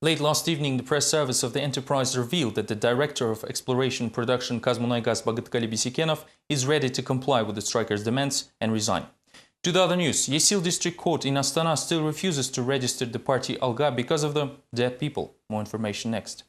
Late last evening, the press service of the enterprise revealed that the director of exploration production Kazmunaygas Bagıtkali Bisikenov is ready to comply with the strikers' demands and resign. To the other news, Yesil District Court in Astana still refuses to register the party Alga because of the dead people. More information next.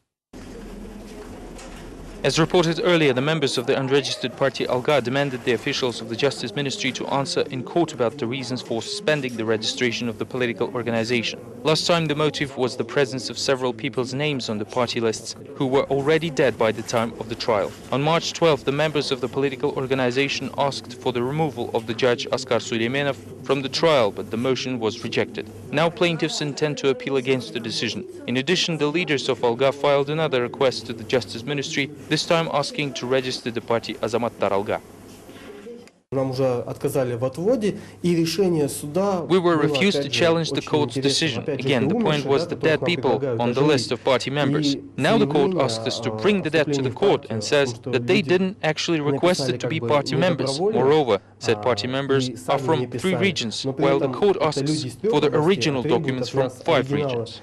As reported earlier, the members of the unregistered party Alga demanded the officials of the Justice Ministry to answer in court about the reasons for suspending the registration of the political organization. Last time the motive was the presence of several people's names on the party lists who were already dead by the time of the trial. On March 12th, the members of the political organization asked for the removal of the judge Askar Suleymanov from the trial, but the motion was rejected. Now plaintiffs intend to appeal against the decision. In addition, the leaders of Alga filed another request to the Justice Ministry, this time asking to register the party Azamattar Alga. We were refused to challenge the court's decision. Again, the point was the dead people on the list of party members. Now the court asks us to bring the dead to the court and says that they didn't actually request it to be party members. Moreover, said party members are from 3 regions, while the court asks for the original documents from 5 regions.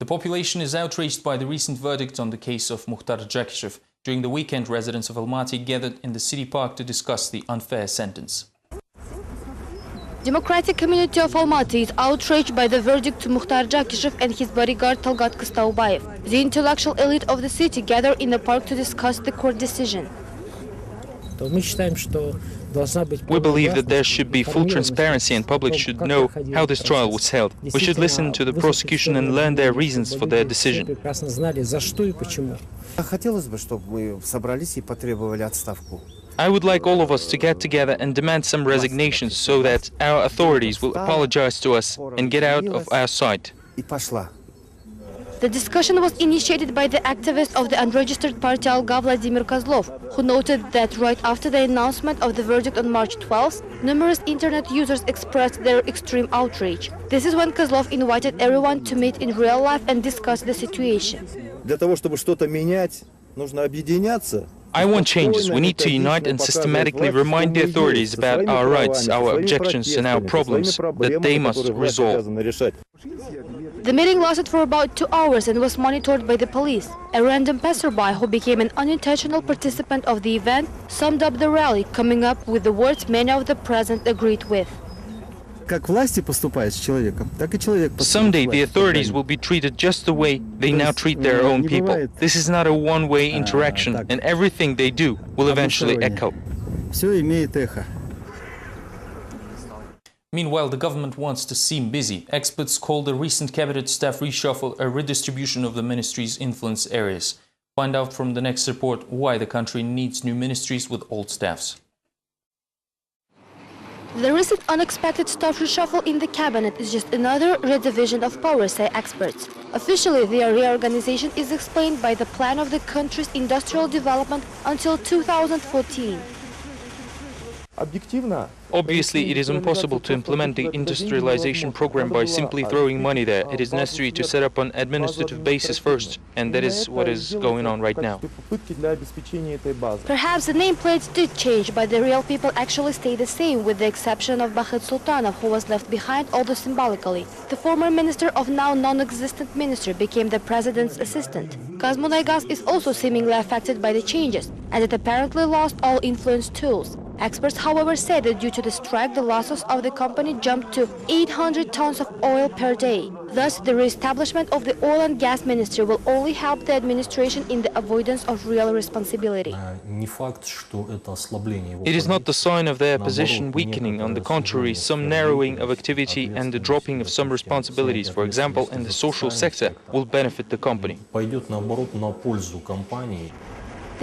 The population is outraged by the recent verdict on the case of Mukhtar Jakishev. During the weekend, residents of Almaty gathered in the city park to discuss the unfair sentence. Democratic community of Almaty is outraged by the verdict to Mukhtar Jakishev and his bodyguard Talgat Kostaubayev. The intellectual elite of the city gathered in the park to discuss the court decision. We believe that there should be full transparency and public should know how this trial was held. We should listen to the prosecution and learn their reasons for their decision. I would like all of us to get together and demand some resignations so that our authorities will apologize to us and get out of our sight. The discussion was initiated by the activist of the unregistered party Alga Vladimir Kozlov, who noted that right after the announcement of the verdict on March 12th, numerous internet users expressed their extreme outrage. This is when Kozlov invited everyone to meet in real life and discuss the situation. I want changes. We need to unite and systematically remind the authorities about our rights, our objections and our problems that they must resolve. The meeting lasted for about 2 hours and was monitored by the police. A random passerby who became an unintentional participant of the event summed up the rally, coming up with the words many of the present agreed with. Someday the authorities will be treated just the way they now treat their own people. This is not a one-way interaction, and everything they do will eventually echo. Meanwhile, the government wants to seem busy. Experts call the recent cabinet staff reshuffle a redistribution of the ministry's influence areas. Find out from the next report why the country needs new ministries with old staffs. The recent unexpected staff reshuffle in the cabinet is just another redivision of power, say experts. Officially, their reorganization is explained by the plan of the country's industrial development until 2014. Obviously, it is impossible to implement the industrialization program by simply throwing money there. It is necessary to set up an administrative basis first, and that is what is going on right now. Perhaps the nameplates did change, but the real people actually stay the same, with the exception of Bakhet Sultanov, who was left behind, although symbolically. The former minister of now non-existent ministry became the president's assistant. Kazmunaygas is also seemingly affected by the changes, and it apparently lost all influence tools. Experts, however, say that due to the strike, the losses of the company jumped to 800 tons of oil per day. Thus, the re-establishment of the oil and gas ministry will only help the administration in the avoidance of real responsibility. It is not the sign of their position weakening. On the contrary, some narrowing of activity and the dropping of some responsibilities, for example, in the social sector, will benefit the company. The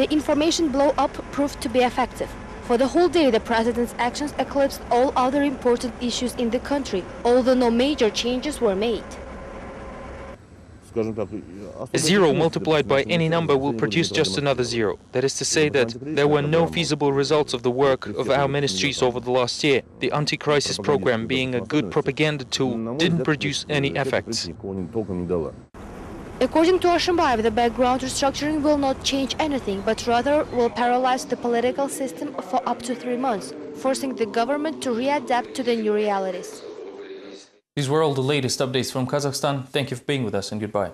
information blow-up proved to be effective. For the whole day, the president's actions eclipsed all other important issues in the country, although no major changes were made. A zero multiplied by any number will produce just another zero. That is to say that there were no feasible results of the work of our ministries over the last year. The anti-crisis program, being a good propaganda tool, didn't produce any effects. According to Ashimbayev, the background restructuring will not change anything, but rather will paralyze the political system for up to 3 months, forcing the government to readapt to the new realities. These were all the latest updates from Kazakhstan. Thank you for being with us and goodbye.